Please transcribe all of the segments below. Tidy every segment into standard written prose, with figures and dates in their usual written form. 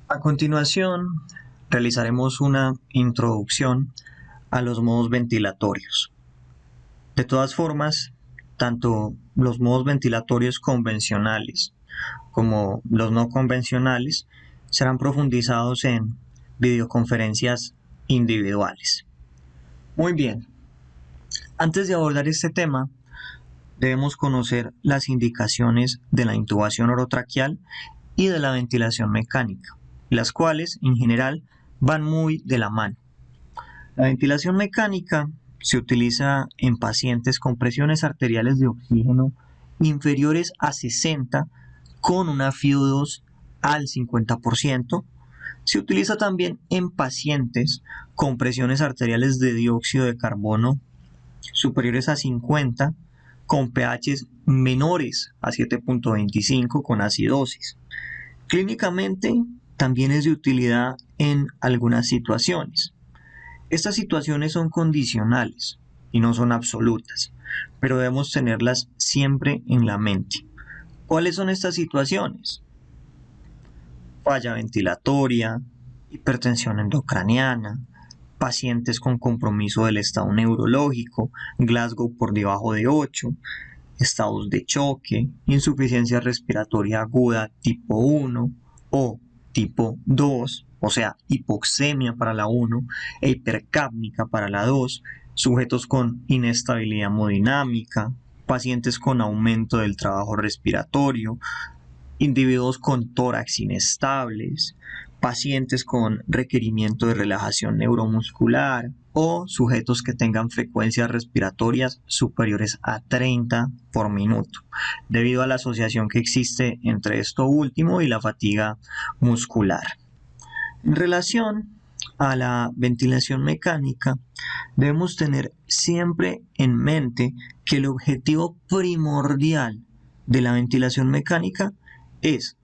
A continuación, realizaremos una introducción a los modos ventilatorios. De todas formas, tanto los modos ventilatorios convencionales como los no convencionales serán profundizados en videoconferencias individuales. Muy bien, antes de abordar este tema, debemos conocer las indicaciones de la intubación orotraqueal y de la ventilación mecánica, las cuales en general van muy de la mano. La ventilación mecánica se utiliza en pacientes con presiones arteriales de oxígeno inferiores a 60 con una FiO2 al 50%. Se utiliza también en pacientes con presiones arteriales de dióxido de carbono superiores a 50 con pHs menores a 7.25 con acidosis. Clínicamente también es de utilidad en algunas situaciones. Estas situaciones son condicionales y no son absolutas, pero debemos tenerlas siempre en la mente. ¿Cuáles son estas situaciones? Falla ventilatoria, hipertensión endocraniana, pacientes con compromiso del estado neurológico, Glasgow por debajo de 8, estados de choque, insuficiencia respiratoria aguda tipo 1 o tipo 2, o sea, hipoxemia para la 1 e hipercápnica para la 2, sujetos con inestabilidad hemodinámica, pacientes con aumento del trabajo respiratorio, individuos con tórax inestables, pacientes con requerimiento de relajación neuromuscular o sujetos que tengan frecuencias respiratorias superiores a 30 por minuto, debido a la asociación que existe entre esto último y la fatiga muscular. En relación a la ventilación mecánica, debemos tener siempre en mente que el objetivo primordial de la ventilación mecánica es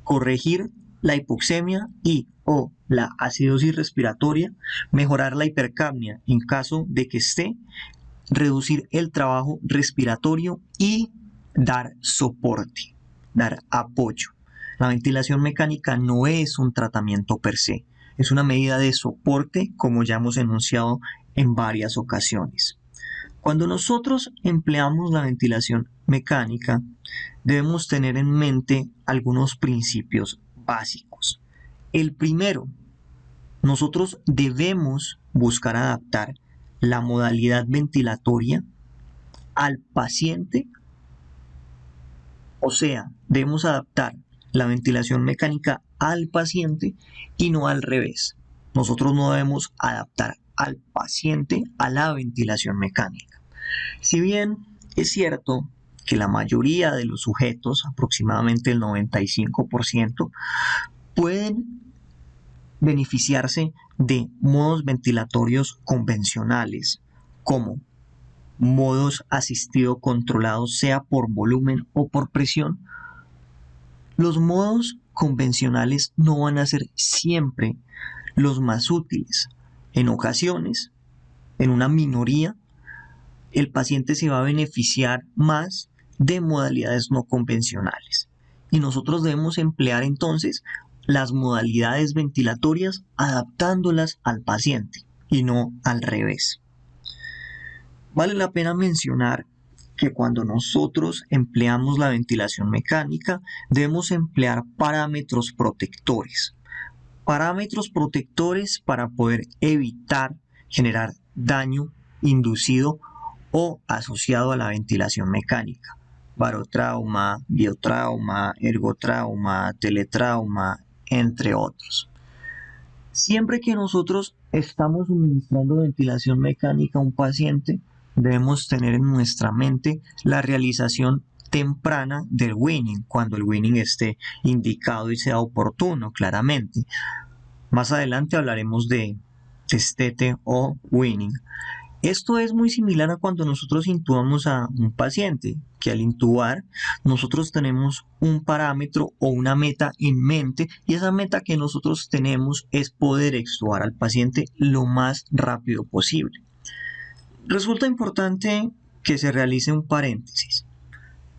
corregir la hipoxemia y o la acidosis respiratoria, mejorar la hipercapnia en caso de que esté, reducir el trabajo respiratorio y dar soporte, dar apoyo. La ventilación mecánica no es un tratamiento per se, es una medida de soporte, como ya hemos enunciado en varias ocasiones. Cuando nosotros empleamos la ventilación mecánica, debemos tener en mente algunos principios básicos. El primero, nosotros debemos buscar adaptar la modalidad ventilatoria al paciente, o sea, debemos adaptar la ventilación mecánica al paciente y no al revés. Nosotros no debemos adaptar al paciente a la ventilación mecánica. Si bien es cierto que la mayoría de los sujetos, aproximadamente el 95%, pueden beneficiarse de modos ventilatorios convencionales, como modos asistido controlados, sea por volumen o por presión, los modos convencionales no van a ser siempre los más útiles. En ocasiones, en una minoría, el paciente se va a beneficiar más de modalidades no convencionales. Y nosotros debemos emplear entonces las modalidades ventilatorias adaptándolas al paciente y no al revés. Vale la pena mencionar que cuando nosotros empleamos la ventilación mecánica debemos emplear parámetros protectores. Parámetros protectores para poder evitar generar daño inducido o asociado a la ventilación mecánica. Barotrauma, biotrauma, ergotrauma, teletrauma, entre otros. Siempre que nosotros estamos suministrando ventilación mecánica a un paciente, debemos tener en nuestra mente la realización temprana del weaning, cuando el weaning esté indicado y sea oportuno, claramente. Más adelante hablaremos de destete o weaning. Esto es muy similar a cuando nosotros intubamos a un paciente, que al intubar nosotros tenemos un parámetro o una meta en mente y esa meta que nosotros tenemos es poder extubar al paciente lo más rápido posible. Resulta importante que se realice un paréntesis.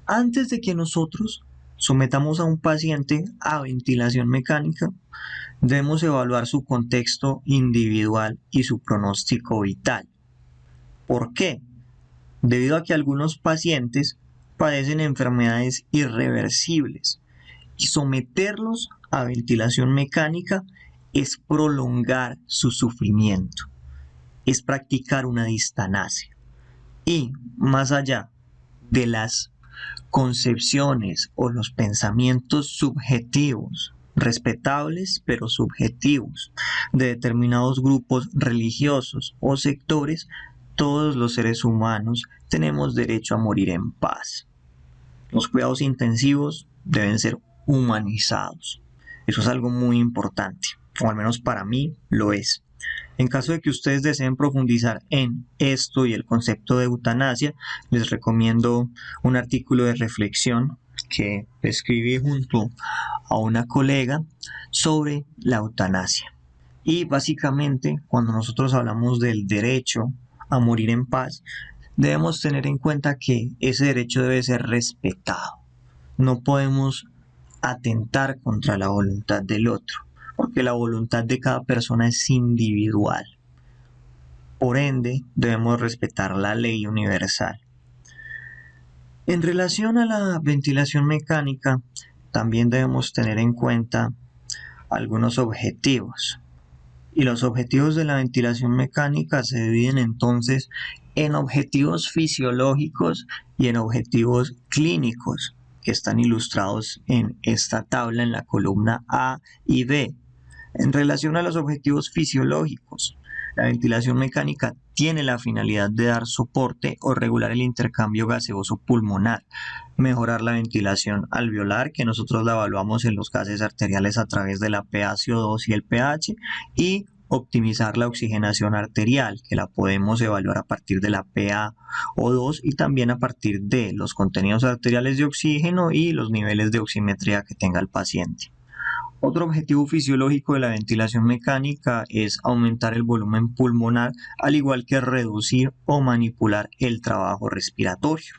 Antes de que nosotros sometamos a un paciente a ventilación mecánica, debemos evaluar su contexto individual y su pronóstico vital. ¿Por qué? Debido a que algunos pacientes padecen enfermedades irreversibles y someterlos a ventilación mecánica es prolongar su sufrimiento, es practicar una distanasia. Y más allá de las concepciones o los pensamientos subjetivos, respetables pero subjetivos, de determinados grupos religiosos o sectores, todos los seres humanos tenemos derecho a morir en paz. Los cuidados intensivos deben ser humanizados. Eso es algo muy importante, o al menos para mí lo es. En caso de que ustedes deseen profundizar en esto y el concepto de eutanasia, les recomiendo un artículo de reflexión que escribí junto a una colega sobre la eutanasia. Y básicamente, cuando nosotros hablamos del derecho a morir en paz, debemos tener en cuenta que ese derecho debe ser respetado. No podemos atentar contra la voluntad del otro, porque la voluntad de cada persona es individual. Por ende, debemos respetar la ley universal. En relación a la ventilación mecánica, también debemos tener en cuenta algunos objetivos. Y los objetivos de la ventilación mecánica se dividen entonces en objetivos fisiológicos y en objetivos clínicos, que están ilustrados en esta tabla en la columna A y B. En relación a los objetivos fisiológicos, la ventilación mecánica tiene la finalidad de dar soporte o regular el intercambio gaseoso pulmonar, mejorar la ventilación alveolar, que nosotros la evaluamos en los gases arteriales a través de la PaCO2 y el pH, y optimizar la oxigenación arterial, que la podemos evaluar a partir de la PaO2 y también a partir de los contenidos arteriales de oxígeno y los niveles de oximetría que tenga el paciente. Otro objetivo fisiológico de la ventilación mecánica es aumentar el volumen pulmonar, al igual que reducir o manipular el trabajo respiratorio.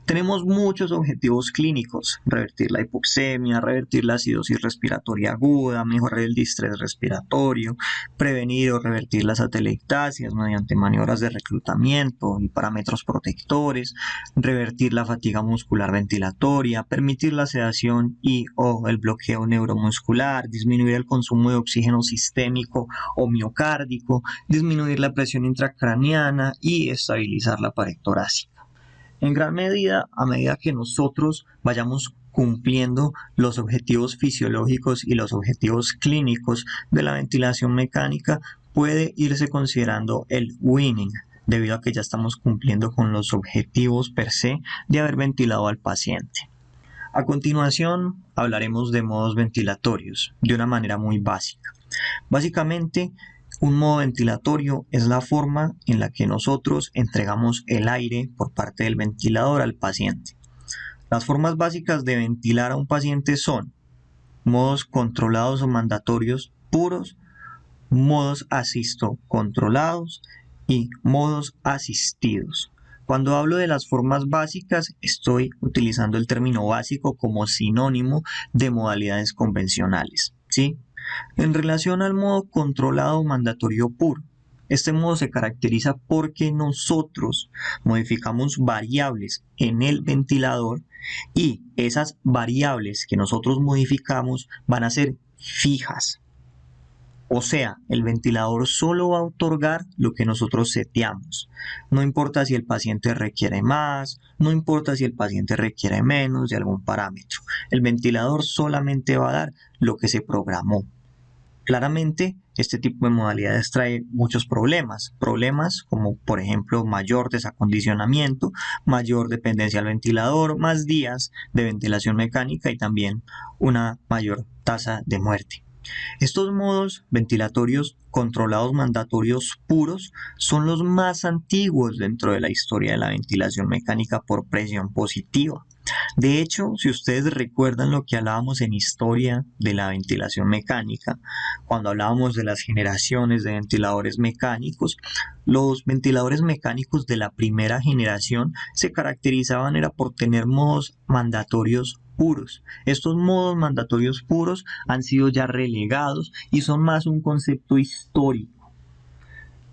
Tenemos muchos objetivos clínicos: revertir la hipoxemia, revertir la acidosis respiratoria aguda, mejorar el distrés respiratorio, prevenir o revertir las atelectasias mediante maniobras de reclutamiento y parámetros protectores, revertir la fatiga muscular ventilatoria, permitir la sedación y o el bloqueo neuromuscular, disminuir el consumo de oxígeno sistémico o miocárdico, disminuir la presión intracraneana y estabilizar la pared torácica. En gran medida, a medida que nosotros vayamos cumpliendo los objetivos fisiológicos y los objetivos clínicos de la ventilación mecánica, puede irse considerando el winning, debido a que ya estamos cumpliendo con los objetivos per se de haber ventilado al paciente. A continuación, hablaremos de modos ventilatorios de una manera muy básica. Básicamente, un modo ventilatorio es la forma en la que nosotros entregamos el aire por parte del ventilador al paciente. Las formas básicas de ventilar a un paciente son modos controlados o mandatorios puros, modos asisto controlados y modos asistidos. Cuando hablo de las formas básicas, estoy utilizando el término básico como sinónimo de modalidades convencionales, ¿sí? En relación al modo controlado mandatorio puro, este modo se caracteriza porque nosotros modificamos variables en el ventilador y esas variables que nosotros modificamos van a ser fijas. O sea, el ventilador solo va a otorgar lo que nosotros seteamos. No importa si el paciente requiere más, no importa si el paciente requiere menos de algún parámetro. El ventilador solamente va a dar lo que se programó. Claramente, este tipo de modalidades trae muchos problemas como por ejemplo mayor desacondicionamiento, mayor dependencia al ventilador, más días de ventilación mecánica y también una mayor tasa de muerte. Estos modos ventilatorios controlados mandatorios puros son los más antiguos dentro de la historia de la ventilación mecánica por presión positiva. De hecho, si ustedes recuerdan lo que hablábamos en historia de la ventilación mecánica, cuando hablábamos de las generaciones de ventiladores mecánicos, los ventiladores mecánicos de la primera generación se caracterizaban era por tener modos mandatorios puros. Estos modos mandatorios puros han sido ya relegados y son más un concepto histórico.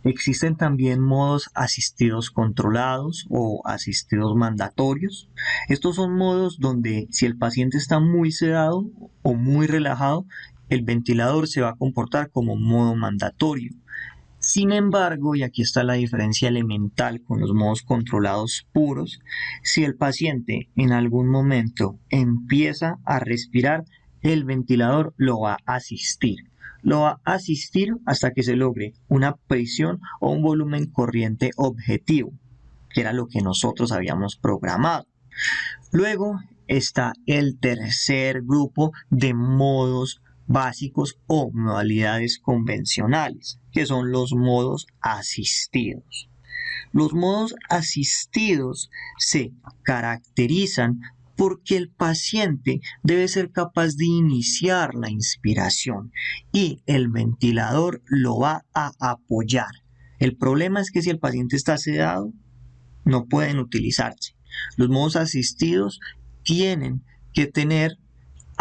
Existen también modos asistidos controlados o asistidos mandatorios. Estos son modos donde si el paciente está muy sedado o muy relajado, el ventilador se va a comportar como modo mandatorio. Sin embargo, y aquí está la diferencia elemental con los modos controlados puros, si el paciente en algún momento empieza a respirar, el ventilador lo va a asistir. Lo va a asistir hasta que se logre una presión o un volumen corriente objetivo, que era lo que nosotros habíamos programado. Luego está el tercer grupo de modos básicos o modalidades convencionales, que son los modos asistidos. Los modos asistidos se caracterizan porque el paciente debe ser capaz de iniciar la inspiración y el ventilador lo va a apoyar. El problema es que si el paciente está sedado, no pueden utilizarse. Los modos asistidos tienen que tener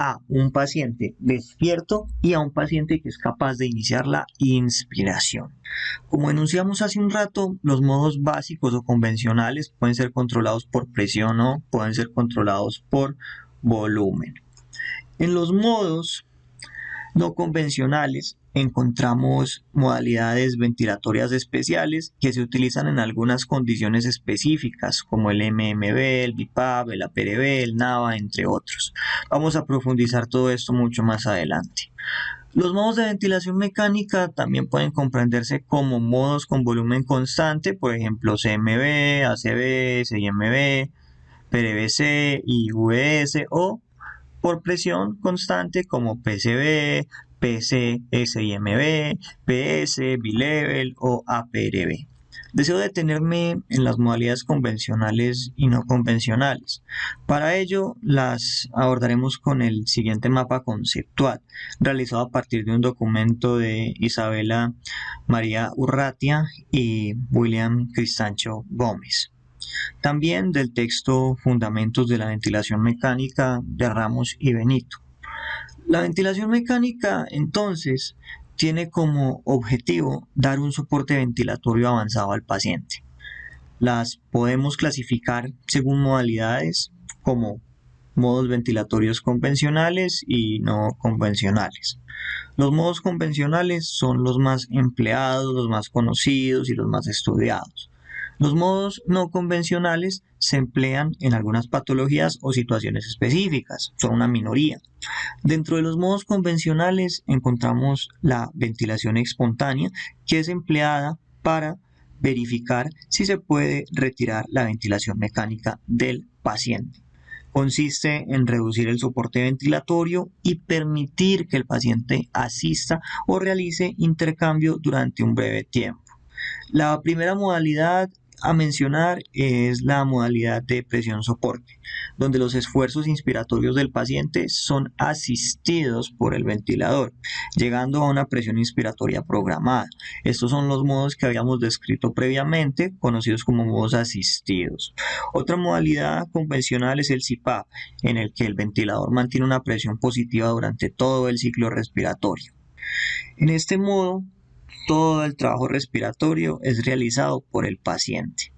a un paciente despierto y a un paciente que es capaz de iniciar la inspiración. Como enunciamos hace un rato, los modos básicos o convencionales pueden ser controlados por presión o pueden ser controlados por volumen. En los modos no convencionales encontramos modalidades ventilatorias especiales que se utilizan en algunas condiciones específicas como el MMB, el BiPAP, el APRB, el NAVA, entre otros. Vamos a profundizar todo esto mucho más adelante. Los modos de ventilación mecánica también pueden comprenderse como modos con volumen constante, por ejemplo CMB, ACB, CIMB, PRBC y VS, o por presión constante como PCB, PC, SIMB, PS, Bilevel o APRB. Deseo detenerme en las modalidades convencionales y no convencionales. Para ello las abordaremos con el siguiente mapa conceptual, realizado a partir de un documento de Isabela María Urratia y William Cristancho Gómez. También del texto Fundamentos de la Ventilación Mecánica de Ramos y Benito. La ventilación mecánica, entonces, tiene como objetivo dar un soporte ventilatorio avanzado al paciente. Las podemos clasificar según modalidades como modos ventilatorios convencionales y no convencionales. Los modos convencionales son los más empleados, los más conocidos y los más estudiados. Los modos no convencionales se emplean en algunas patologías o situaciones específicas, son una minoría. Dentro de los modos convencionales encontramos la ventilación espontánea, que es empleada para verificar si se puede retirar la ventilación mecánica del paciente. Consiste en reducir el soporte ventilatorio y permitir que el paciente asista o realice intercambio durante un breve tiempo. La primera modalidad a mencionar es la modalidad de presión-soporte, donde los esfuerzos inspiratorios del paciente son asistidos por el ventilador, llegando a una presión inspiratoria programada. Estos son los modos que habíamos descrito previamente, conocidos como modos asistidos. Otra modalidad convencional es el CPAP, en el que el ventilador mantiene una presión positiva durante todo el ciclo respiratorio. En este modo, todo el trabajo respiratorio es realizado por el paciente.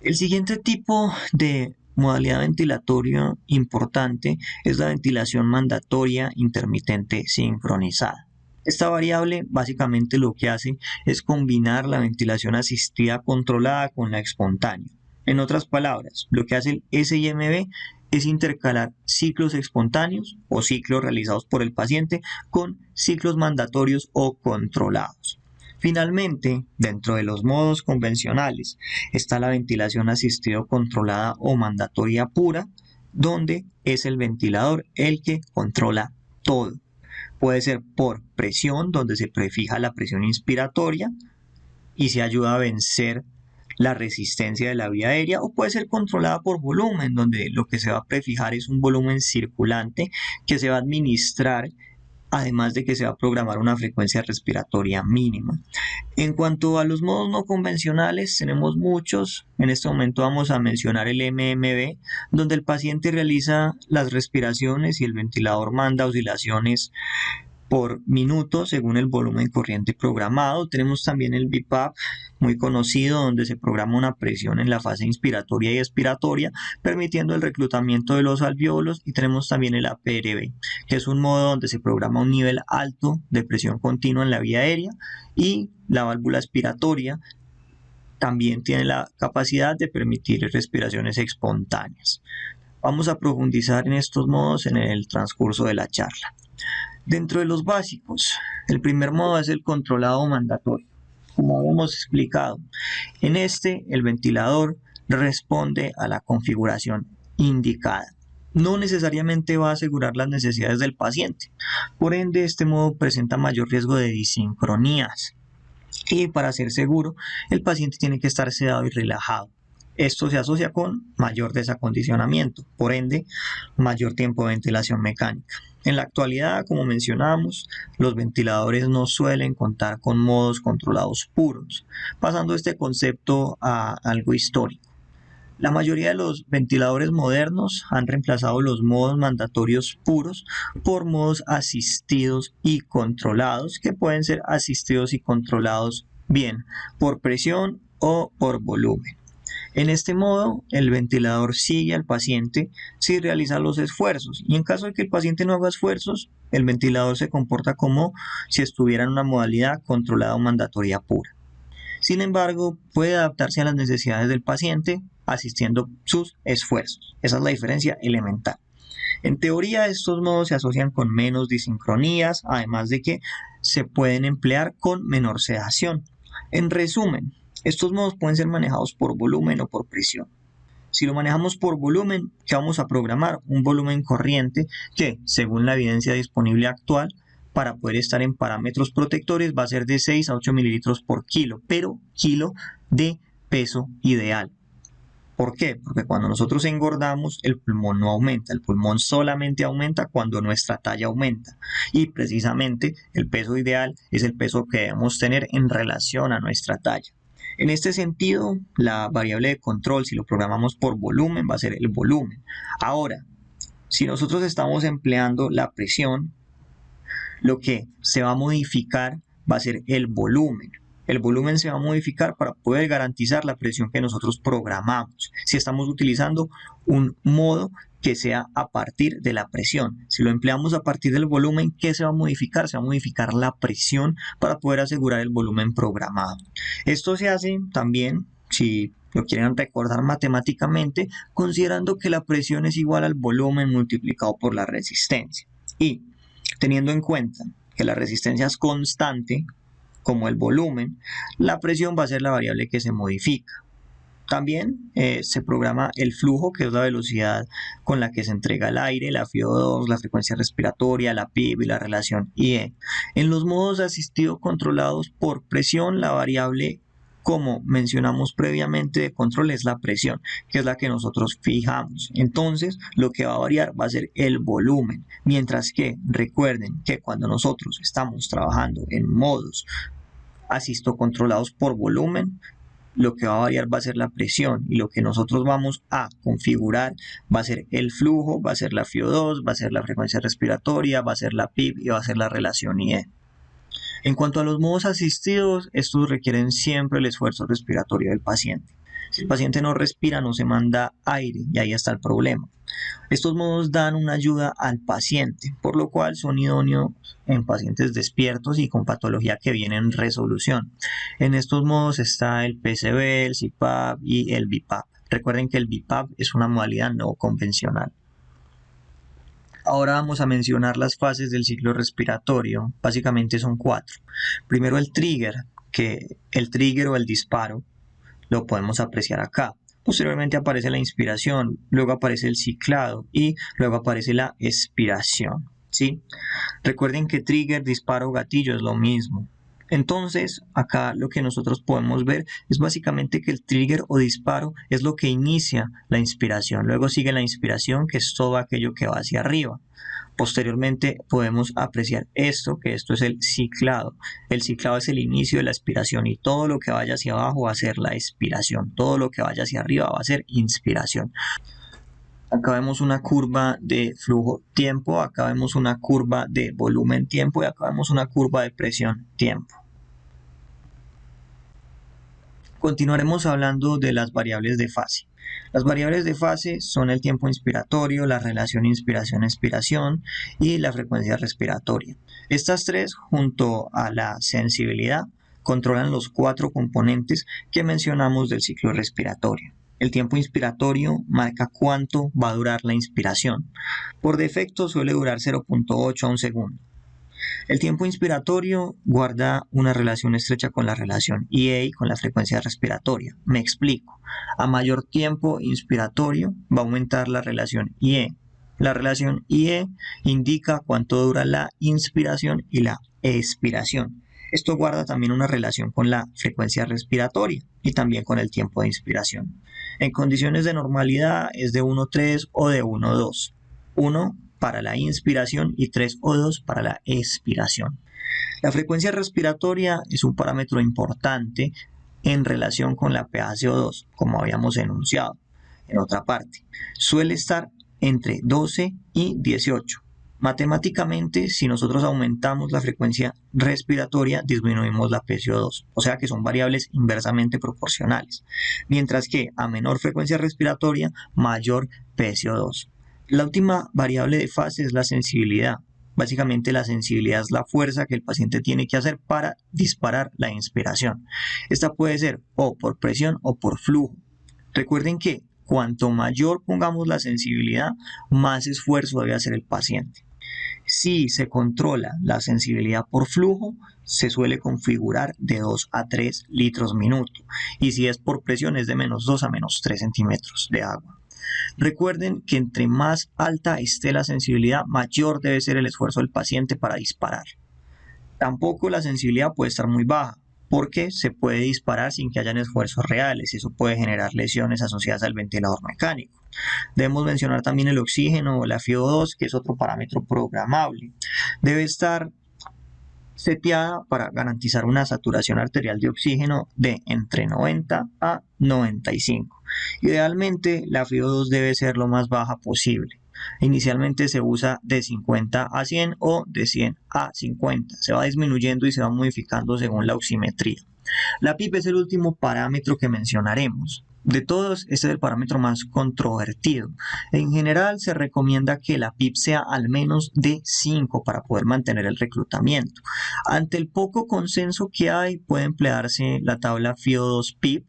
El siguiente tipo de modalidad ventilatoria importante es la ventilación mandatoria intermitente sincronizada. Esta variable básicamente lo que hace es combinar la ventilación asistida controlada con la espontánea. En otras palabras, lo que hace el SIMB es intercalar ciclos espontáneos o ciclos realizados por el paciente con ciclos mandatorios o controlados. Finalmente, dentro de los modos convencionales está la ventilación asistida controlada o mandatoria pura, donde es el ventilador el que controla todo. Puede ser por presión, donde se prefija la presión inspiratoria y se ayuda a vencer la resistencia de la vía aérea, o puede ser controlada por volumen, donde lo que se va a prefijar es un volumen circulante que se va a administrar además de que se va a programar una frecuencia respiratoria mínima. En cuanto a los modos no convencionales, tenemos muchos. En este momento vamos a mencionar el MMB, donde el paciente realiza las respiraciones y el ventilador manda oscilaciones por minuto según el volumen corriente programado. Tenemos también el BiPAP, muy conocido, donde se programa una presión en la fase inspiratoria y expiratoria, permitiendo el reclutamiento de los alvéolos. Y tenemos también el APRB, que es un modo donde se programa un nivel alto de presión continua en la vía aérea, y la válvula expiratoria también tiene la capacidad de permitir respiraciones espontáneas. Vamos a profundizar en estos modos en el transcurso de la charla. Dentro de los básicos, el primer modo es el controlado mandatorio. Como hemos explicado, en este el ventilador responde a la configuración indicada. No necesariamente va a asegurar las necesidades del paciente. Por ende, este modo presenta mayor riesgo de disincronías. Y para ser seguro, el paciente tiene que estar sedado y relajado. Esto se asocia con mayor desacondicionamiento, por ende, mayor tiempo de ventilación mecánica. En la actualidad, como mencionamos, los ventiladores no suelen contar con modos controlados puros, pasando este concepto a algo histórico. La mayoría de los ventiladores modernos han reemplazado los modos mandatorios puros por modos asistidos y controlados, que pueden ser asistidos y controlados bien por presión o por volumen. En este modo, el ventilador sigue al paciente si realiza los esfuerzos, y en caso de que el paciente no haga esfuerzos, el ventilador se comporta como si estuviera en una modalidad controlada o mandatoria pura. Sin embargo, puede adaptarse a las necesidades del paciente asistiendo sus esfuerzos. Esa es la diferencia elemental. En teoría, estos modos se asocian con menos disincronías, además de que se pueden emplear con menor sedación. En resumen, estos modos pueden ser manejados por volumen o por presión. Si lo manejamos por volumen, ¿qué vamos a programar? Un volumen corriente que, según la evidencia disponible actual, para poder estar en parámetros protectores va a ser de 6 a 8 mililitros por kilo, pero kilo de peso ideal. ¿Por qué? Porque cuando nosotros engordamos, el pulmón no aumenta, el pulmón solamente aumenta cuando nuestra talla aumenta. Y precisamente el peso ideal es el peso que debemos tener en relación a nuestra talla. En este sentido, la variable de control, si lo programamos por volumen, va a ser el volumen. Ahora, si nosotros estamos empleando la presión, lo que se va a modificar va a ser el volumen. El volumen se va a modificar para poder garantizar la presión que nosotros programamos. Si estamos utilizando un modo que sea a partir de la presión. Si lo empleamos a partir del volumen, ¿qué se va a modificar? Se va a modificar la presión para poder asegurar el volumen programado. Esto se hace también, si lo quieren recordar matemáticamente, considerando que la presión es igual al volumen multiplicado por la resistencia. Y teniendo en cuenta que la resistencia es constante, como el volumen, la presión va a ser la variable que se modifica. También se programa el flujo, que es la velocidad con la que se entrega el aire, la FiO2, la frecuencia respiratoria, la PIB y la relación IE. En los modos asistidos controlados por presión, la variable, como mencionamos previamente, de control es la presión, que es la que nosotros fijamos. Entonces, lo que va a variar va a ser el volumen. Mientras que recuerden que cuando nosotros estamos trabajando en modos asisto controlados por volumen, lo que va a variar va a ser la presión, y lo que nosotros vamos a configurar va a ser el flujo, va a ser la FiO2, va a ser la frecuencia respiratoria, va a ser la PIB y va a ser la relación IE. En cuanto a los modos asistidos, estos requieren siempre el esfuerzo respiratorio del paciente. Si el paciente no respira, no se manda aire, y ahí está el problema. Estos modos dan una ayuda al paciente, por lo cual son idóneos en pacientes despiertos y con patología que viene en resolución. En estos modos está el PCB, el CPAP y el BiPAP. Recuerden que el BiPAP es una modalidad no convencional. Ahora vamos a mencionar las fases del ciclo respiratorio. Básicamente son 4. Primero el trigger, que el trigger o el disparo lo podemos apreciar acá. Posteriormente aparece la inspiración, luego aparece el ciclado y luego aparece la expiración, ¿sí? Recuerden que trigger, disparo, gatillo es lo mismo. Entonces, acá lo que nosotros podemos ver es básicamente que el trigger o disparo es lo que inicia la inspiración. Luego sigue la inspiración, que es todo aquello que va hacia arriba. Posteriormente podemos apreciar esto, que esto es el ciclado. El ciclado es el inicio de la expiración y todo lo que vaya hacia abajo va a ser la expiración. Todo lo que vaya hacia arriba va a ser inspiración. Acá vemos una curva de flujo-tiempo, acá vemos una curva de volumen-tiempo y acá vemos una curva de presión-tiempo. Continuaremos hablando de las variables de fase. Las variables de fase son el tiempo inspiratorio, la relación inspiración-expiración y la frecuencia respiratoria. Estas tres, junto a la sensibilidad, controlan los 4 componentes que mencionamos del ciclo respiratorio. El tiempo inspiratorio marca cuánto va a durar la inspiración. Por defecto suele durar 0.8 a 1 segundo. El tiempo inspiratorio guarda una relación estrecha con la relación EA, con la frecuencia respiratoria. Me explico. A mayor tiempo inspiratorio va a aumentar la relación IE. La relación IE indica cuánto dura la inspiración y la expiración. Esto guarda también una relación con la frecuencia respiratoria y también con el tiempo de inspiración. En condiciones de normalidad es de 1,3 o de 1,2. 1 para la inspiración y 3 o 2 para la expiración. La frecuencia respiratoria es un parámetro importante en relación con la pH-CO2, como habíamos enunciado en otra parte. Suele estar entre 12 y 18. Matemáticamente, si nosotros aumentamos la frecuencia respiratoria, disminuimos la pCO2, o sea que son variables inversamente proporcionales, mientras que a menor frecuencia respiratoria, mayor pCO2. La última variable de fase es la sensibilidad. Básicamente la sensibilidad es la fuerza que el paciente tiene que hacer para disparar la inspiración. Esta puede ser o por presión o por flujo. Recuerden que cuanto mayor pongamos la sensibilidad, más esfuerzo debe hacer el paciente. Si se controla la sensibilidad por flujo, se suele configurar de 2 a 3 litros minuto. Y si es por presión, es de -2 a -3 centímetros de agua. Recuerden que entre más alta esté la sensibilidad, mayor debe ser el esfuerzo del paciente para disparar. Tampoco la sensibilidad puede estar muy baja, porque se puede disparar sin que hayan esfuerzos reales y eso puede generar lesiones asociadas al ventilador mecánico. Debemos mencionar también el oxígeno o la FiO2, que es otro parámetro programable. Debe estar seteada para garantizar una saturación arterial de oxígeno de entre 90 a 95. Idealmente, la FiO2 debe ser lo más baja posible. Inicialmente se usa de 50 a 100 o de 100 a 50. Se va disminuyendo y se va modificando según la oximetría. La PIP es el último parámetro que mencionaremos. De todos, este es el parámetro más controvertido. En general, se recomienda que la PIP sea al menos de 5 para poder mantener el reclutamiento. Ante el poco consenso que hay, puede emplearse la tabla FiO2-PIP,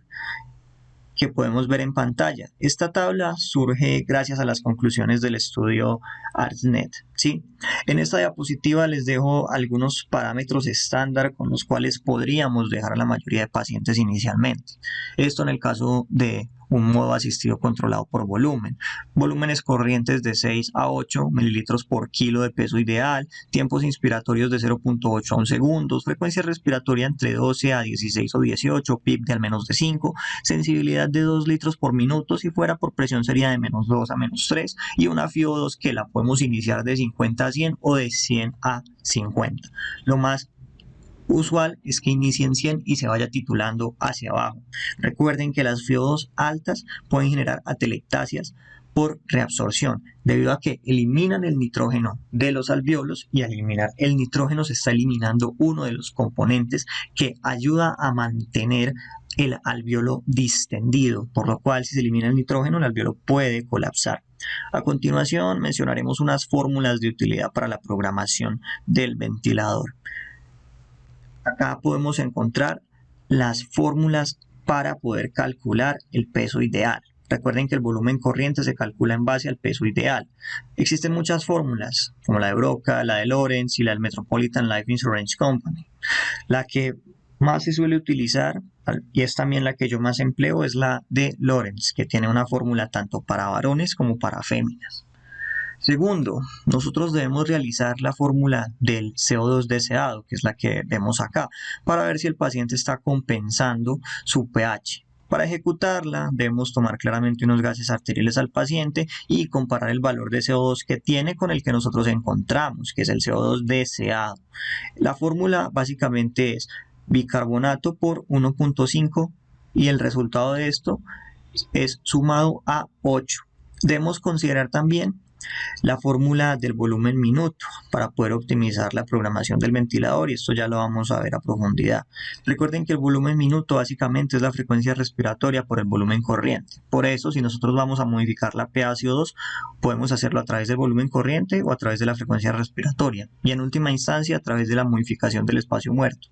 que podemos ver en pantalla. Esta tabla surge gracias a las conclusiones del estudio ARSNet, ¿sí? En esta diapositiva les dejo algunos parámetros estándar con los cuales podríamos dejar a la mayoría de pacientes inicialmente. Esto en el caso de un modo asistido controlado por volumen. Volúmenes corrientes de 6 a 8 mililitros por kilo de peso ideal, tiempos inspiratorios de 0.8 a 1 segundo, frecuencia respiratoria entre 12 a 16 o 18, PIP de al menos de 5, sensibilidad de 2 litros por minuto, si fuera por presión sería de -2 a -3 y una FiO2 que la podemos iniciar de 50 a 100 o de 100 a 50. Lo más usual es que inicien 100 y se vaya titulando hacia abajo. Recuerden que las FiO2 altas pueden generar atelectasias por reabsorción, debido a que eliminan el nitrógeno de los alvéolos y al eliminar el nitrógeno se está eliminando uno de los componentes que ayuda a mantener el alvéolo distendido, por lo cual si se elimina el nitrógeno el alvéolo puede colapsar. A continuación mencionaremos unas fórmulas de utilidad para la programación del ventilador. Acá podemos encontrar las fórmulas para poder calcular el peso ideal. Recuerden que el volumen corriente se calcula en base al peso ideal. Existen muchas fórmulas, como la de Broca, la de Lorentz y la del Metropolitan Life Insurance Company. La que más se suele utilizar, y es también la que yo más empleo, es la de Lorentz, que tiene una fórmula tanto para varones como para féminas. Segundo, nosotros debemos realizar la fórmula del CO2 deseado, que es la que vemos acá, para ver si el paciente está compensando su pH. Para ejecutarla, debemos tomar claramente unos gases arteriales al paciente y comparar el valor de CO2 que tiene con el que nosotros encontramos, que es el CO2 deseado. La fórmula básicamente es bicarbonato por 1.5 y el resultado de esto es sumado a 8. Debemos considerar también la fórmula del volumen minuto para poder optimizar la programación del ventilador, y esto ya lo vamos a ver a profundidad. Recuerden que el volumen minuto básicamente es la frecuencia respiratoria por el volumen corriente. Por eso, si nosotros vamos a modificar la PaCO2, podemos hacerlo a través del volumen corriente o a través de la frecuencia respiratoria, y en última instancia a través de la modificación del espacio muerto.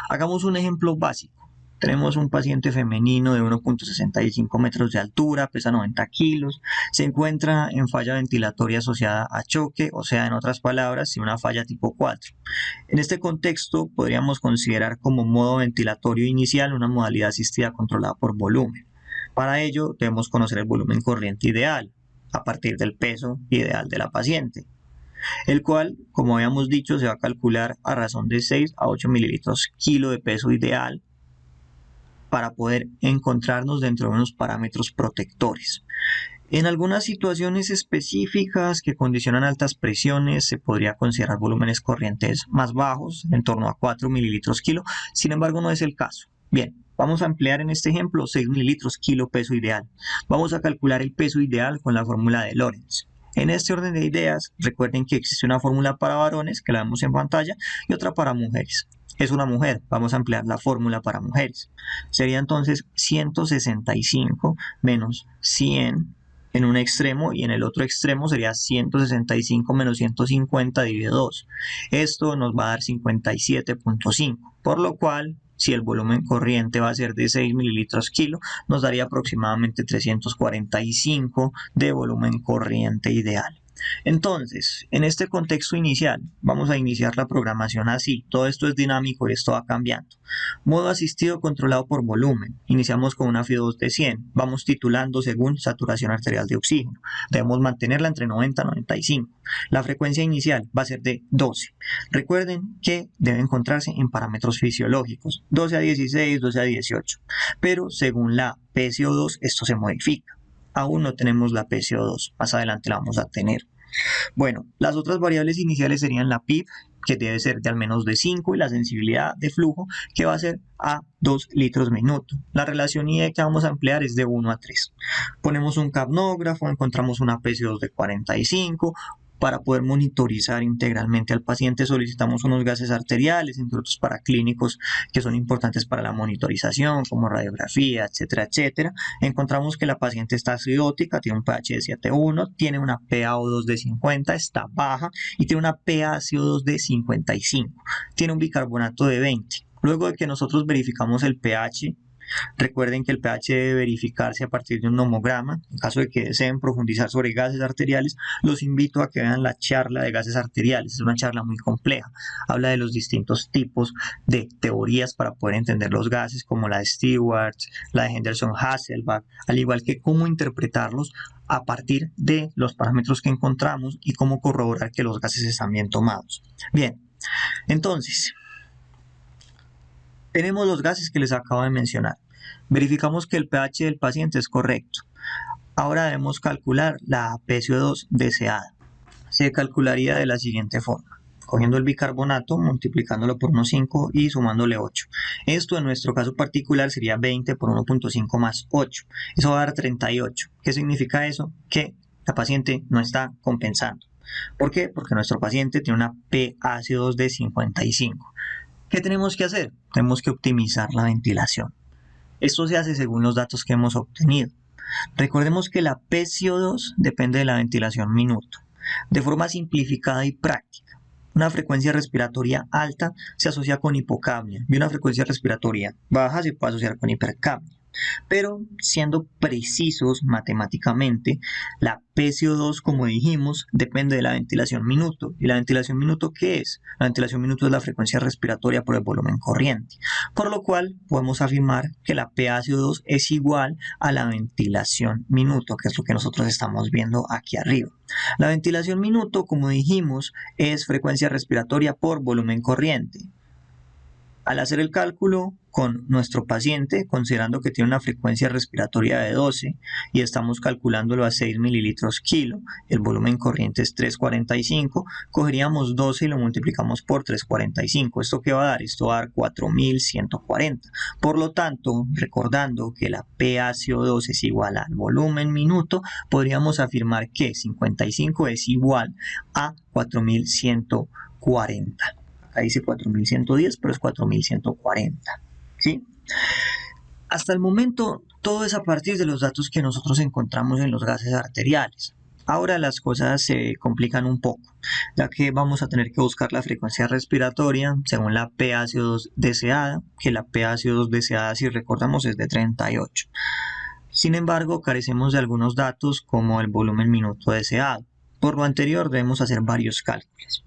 Hagamos un ejemplo básico. Tenemos un paciente femenino de 1.65 metros de altura, pesa 90 kilos, se encuentra en falla ventilatoria asociada a choque, o sea, en otras palabras, una falla tipo 4. En este contexto, podríamos considerar como modo ventilatorio inicial una modalidad asistida controlada por volumen. Para ello, debemos conocer el volumen corriente ideal, a partir del peso ideal de la paciente, el cual, como habíamos dicho, se va a calcular a razón de 6 a 8 mililitros kilo de peso ideal, para poder encontrarnos dentro de unos parámetros protectores. En algunas situaciones específicas que condicionan altas presiones se podría considerar volúmenes corrientes más bajos, en torno a 4 mililitros kilo, sin embargo no es el caso. Bien, vamos a emplear en este ejemplo 6 mililitros kilo peso ideal. Vamos a calcular el peso ideal con la fórmula de Lorentz. En este orden de ideas, recuerden que existe una fórmula para varones, que la vemos en pantalla, y otra para mujeres. Es una mujer, vamos a emplear la fórmula para mujeres. Sería entonces 165 menos 100 en un extremo, y en el otro extremo sería 165 menos 150 dividido 2. Esto nos va a dar 57.5, por lo cual, si el volumen corriente va a ser de 6 mililitros kilo, nos daría aproximadamente 345 de volumen corriente ideal. Entonces, en este contexto inicial, vamos a iniciar la programación así. Todo esto es dinámico y esto va cambiando. Modo asistido controlado por volumen. Iniciamos con una FiO2 de 100. Vamos titulando según saturación arterial de oxígeno. Debemos mantenerla entre 90 y 95. La frecuencia inicial va a ser de 12. Recuerden que debe encontrarse en parámetros fisiológicos. 12 a 16, 12 a 18. Pero según la PaCO2, esto se modifica. Aún no tenemos la PaCO2, más adelante la vamos a tener. Bueno, las otras variables iniciales serían la PIB, que debe ser de al menos de 5, y la sensibilidad de flujo, que va a ser a 2 litros minuto. La relación IE que vamos a emplear es de 1 a 3. Ponemos un capnógrafo, encontramos una PaCO2 de 45. Para poder monitorizar integralmente al paciente solicitamos unos gases arteriales, entre otros paraclínicos que son importantes para la monitorización, como radiografía, etcétera, etcétera. Encontramos que la paciente está acidótica, tiene un pH de 7.1, tiene una PaO2 de 50, está baja, y tiene una PaCO2 de 55. Tiene un bicarbonato de 20. Luego de que nosotros verificamos el pH, recuerden que el pH debe verificarse a partir de un nomograma. En caso de que deseen profundizar sobre gases arteriales, los invito a que vean la charla de gases arteriales. Es una charla muy compleja. Habla de los distintos tipos de teorías para poder entender los gases, como la de Stewart, la de Henderson-Hasselbalch, al igual que cómo interpretarlos a partir de los parámetros que encontramos y cómo corroborar que los gases están bien tomados. Bien, entonces, tenemos los gases que les acabo de mencionar. Verificamos que el pH del paciente es correcto. Ahora debemos calcular la PaCO2 deseada. Se calcularía de la siguiente forma. Cogiendo el bicarbonato, multiplicándolo por 1.5 y sumándole 8. Esto en nuestro caso particular sería 20 por 1.5 más 8. Eso va a dar 38. ¿Qué significa eso? Que la paciente no está compensando. ¿Por qué? Porque nuestro paciente tiene una PaCO2 de 55. ¿Qué tenemos que hacer? Tenemos que optimizar la ventilación. Esto se hace según los datos que hemos obtenido. Recordemos que la PaCO2 depende de la ventilación minuto. De forma simplificada y práctica, una frecuencia respiratoria alta se asocia con hipocapnia y una frecuencia respiratoria baja se puede asociar con hipercapnia. Pero siendo precisos matemáticamente, la PaCO2, como dijimos, depende de la ventilación minuto. ¿Y la ventilación minuto qué es? La ventilación minuto es la frecuencia respiratoria por el volumen corriente. por lo cual podemos afirmar que la PaCO2 es igual a la ventilación minuto, que es lo que nosotros estamos viendo aquí arriba. La ventilación minuto, como dijimos, es frecuencia respiratoria por volumen corriente. Al hacer el cálculo con nuestro paciente, considerando que tiene una frecuencia respiratoria de 12 y estamos calculándolo a 6 mililitros kilo, el volumen corriente es 345, cogeríamos 12 y lo multiplicamos por 345. ¿Esto qué va a dar? Esto va a dar 4140. Por lo tanto, recordando que la PaCO2 es igual al volumen minuto, podríamos afirmar que 55 es igual a 4140. Acá dice 4110, pero es 4140. ¿Sí? Hasta el momento, todo es a partir de los datos que nosotros encontramos en los gases arteriales. Ahora las cosas se complican un poco, ya que vamos a tener que buscar la frecuencia respiratoria según la PaCO2 deseada, que la PaCO2 deseada, si recordamos, es de 38. Sin embargo, carecemos de algunos datos como el volumen minuto deseado. Por lo anterior, debemos hacer varios cálculos.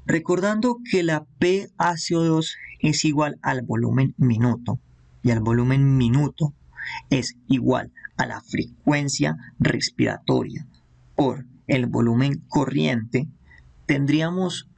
Recordando que la PaCO2 es igual al volumen minuto y el volumen minuto es igual a la frecuencia respiratoria por el volumen corriente, tendríamos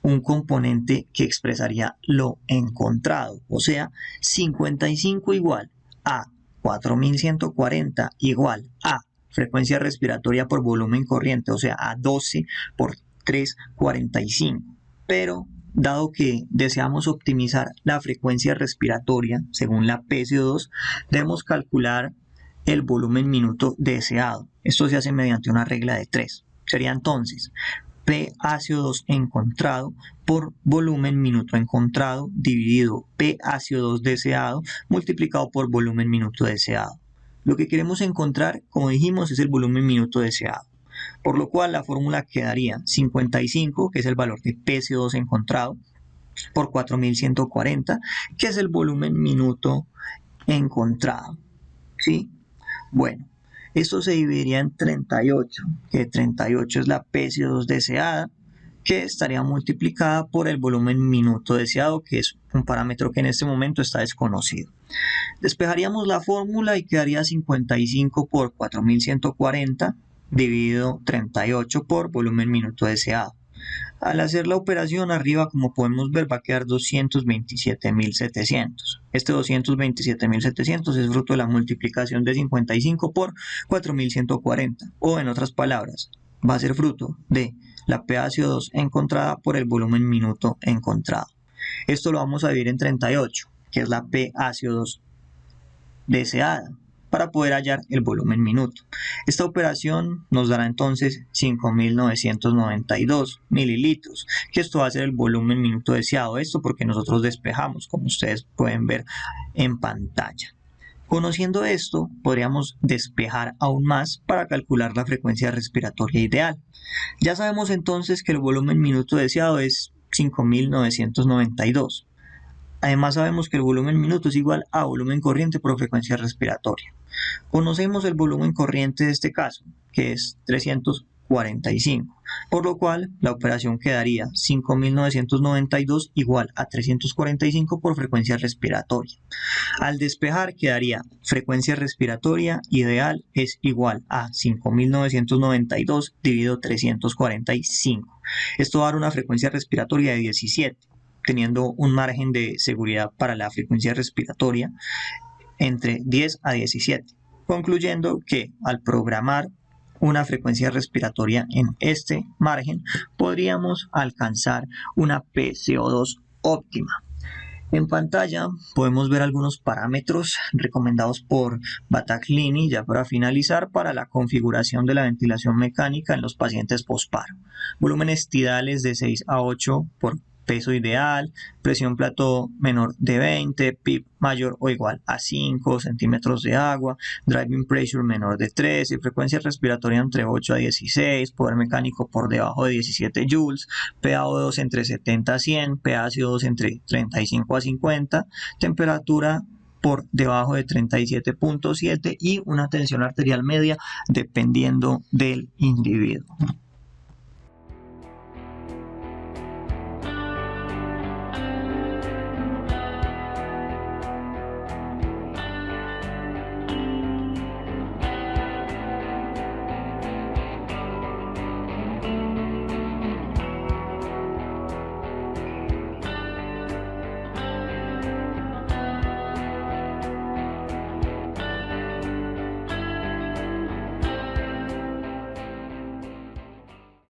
un componente que expresaría lo encontrado, o sea, 55 igual a 4140 igual a frecuencia respiratoria por volumen corriente, o sea, a 12 por 345, pero dado que deseamos optimizar la frecuencia respiratoria según la PaCO2, debemos calcular el volumen minuto deseado. Esto se hace mediante una regla de 3. Sería entonces PaCO2 encontrado por volumen minuto encontrado dividido PaCO2 deseado multiplicado por volumen minuto deseado. Lo que queremos encontrar, como dijimos, es el volumen minuto deseado. Por lo cual la fórmula quedaría 55, que es el valor de PaCO2 encontrado, por 4140, que es el volumen minuto encontrado. ¿Sí? Bueno, esto se dividiría en 38, que 38 es la PaCO2 deseada, que estaría multiplicada por el volumen minuto deseado, que es un parámetro que en este momento está desconocido. Despejaríamos la fórmula y quedaría 55 por 4140, dividido 38 por volumen minuto deseado. Al hacer la operación arriba, como podemos ver, va a quedar 227.700. Este 227.700 es fruto de la multiplicación de 55 por 4140, o en otras palabras, va a ser fruto de la PaCO2 encontrada por el volumen minuto encontrado. Esto lo vamos a dividir en 38, que es la PaCO2 deseada, para poder hallar el volumen minuto. Esta operación nos dará entonces 5.992 mililitros, que esto va a ser el volumen minuto deseado. Esto porque nosotros despejamos, como ustedes pueden ver en pantalla. Conociendo esto, podríamos despejar aún más para calcular la frecuencia respiratoria ideal. Ya sabemos entonces que el volumen minuto deseado es 5.992. Además sabemos que el volumen minuto es igual a volumen corriente por frecuencia respiratoria. Conocemos el volumen corriente de este caso, que es 345, por lo cual la operación quedaría 5.992 igual a 345 por frecuencia respiratoria. Al despejar quedaría frecuencia respiratoria ideal es igual a 5.992 dividido 345. Esto va a dar una frecuencia respiratoria de 17. Teniendo un margen de seguridad para la frecuencia respiratoria entre 10 a 17, concluyendo que al programar una frecuencia respiratoria en este margen, podríamos alcanzar una PaCO2 óptima. En pantalla podemos ver algunos parámetros recomendados por Battaglini, ya para finalizar, para la configuración de la ventilación mecánica en los pacientes posparo. Volúmenes tidales de 6 a 8 por peso ideal, presión plató menor de 20, PIB mayor o igual a 5 centímetros de agua, driving pressure menor de 13, frecuencia respiratoria entre 8 a 16, poder mecánico por debajo de 17 joules, PaO2 entre 70 a 100, PaCO2 entre 35 a 50, temperatura por debajo de 37.7 y una tensión arterial media dependiendo del individuo.